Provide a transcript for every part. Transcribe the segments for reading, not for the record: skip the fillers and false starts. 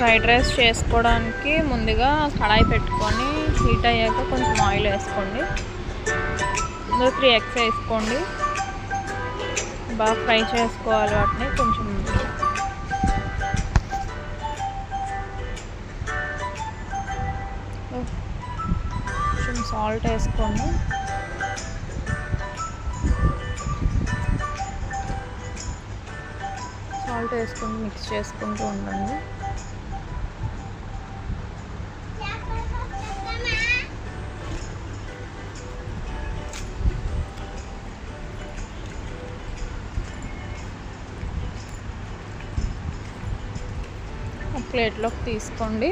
Fried rice చేసుకోవడానికి ముందుగా కడాయి పెట్టుకొని హీట్ అయ్యాక కొంచెం ఆయిల్ వేసుకోండి. ఇందులో 3 ఎగ్స్ వేసుకోండి. బాగా ఫ్రై చేసుకోవాలి వాటిని. కొంచెం సాల్ట్ వేసుకోండి. సాల్ట్ వేసుకొని మిక్స్ చేసుకుంటూ ఉండండి. ఒక ప్లేట్లోకి తీసుకోండి.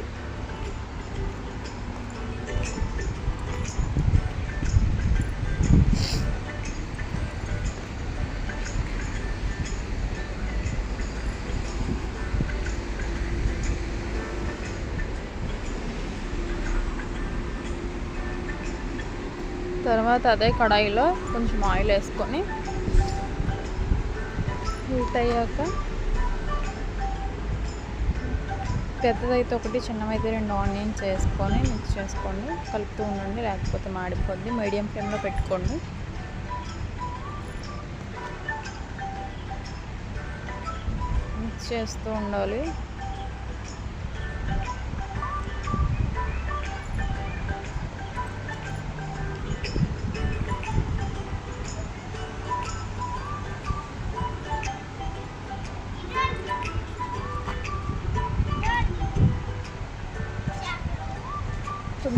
తర్వాత అదే కడాయిలో కొంచెం ఆయిల్ వేసుకొని హీట్ అయ్యాక పెద్దదైతే ఒకటి, చిన్నవైతే 2 ఆనియన్స్ వేసుకొని మిక్స్ చేసుకోండి. కలుపుతూ ఉండండి, లేకపోతే మాడిపోద్ది. మీడియం ఫ్లేమ్లో పెట్టుకోండి. మిక్స్ చేస్తూ ఉండాలి.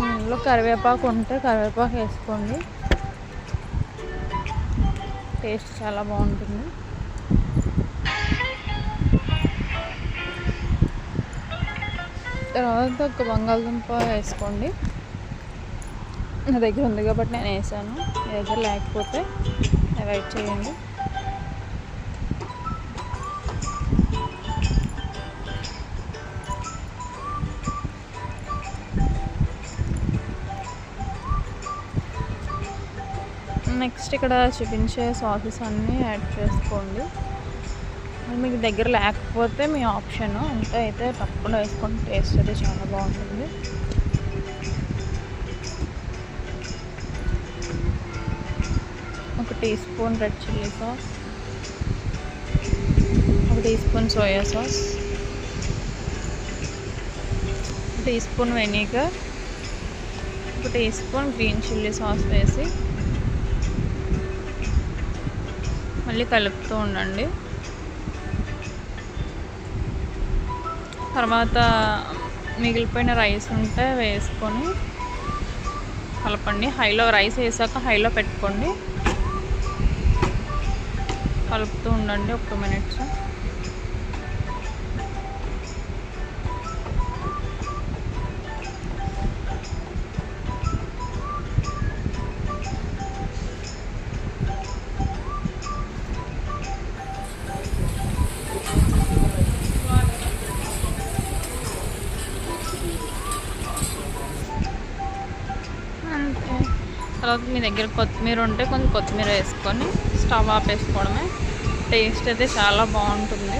ఇందులో కరివేపాకు ఉంటే కరివేపాకు వేసుకోండి. టేస్ట్ చాలా బాగుంటుంది. తర్వాత ఒక బంగాళదుంప వేసుకోండి. నా దగ్గర ఉంది కాబట్టి నేను వేసాను. మీ దగ్గర లేకపోతే అవాయిడ్ చేయండి. నెక్స్ట్ ఇక్కడ చూపించే సాసెస్ అన్నీ యాడ్ చేసుకోండి. మీకు దగ్గర లేకపోతే మీ ఆప్షన్, ఉంటే అయితే తప్పకుండా వేసుకొని టేస్ట్ అయితే చాలా బాగుంటుంది. ఒక teaspoon red chilli sauce, ఒక టీ స్పూన్ సోయా సాస్, ఒక టీ స్పూన్ వెనిగర్, ఒక teaspoon green chilli sauce వేసి మళ్ళీ కలుపుతూ ఉండండి. తర్వాత మిగిలిపోయిన రైస్ ఉంటే వేసుకొని కలపండి. రైస్ వేసాక హైలో పెట్టుకోండి. కలుపుతూ ఉండండి ఒక 2 మినిట్స్. తర్వాత మీ దగ్గర కొత్తిమీర ఉంటే కొంచెం కొత్తిమీర వేసుకొని స్టవ్ ఆపేసుకోవడమే. టేస్ట్ అయితే చాలా బాగుంటుంది.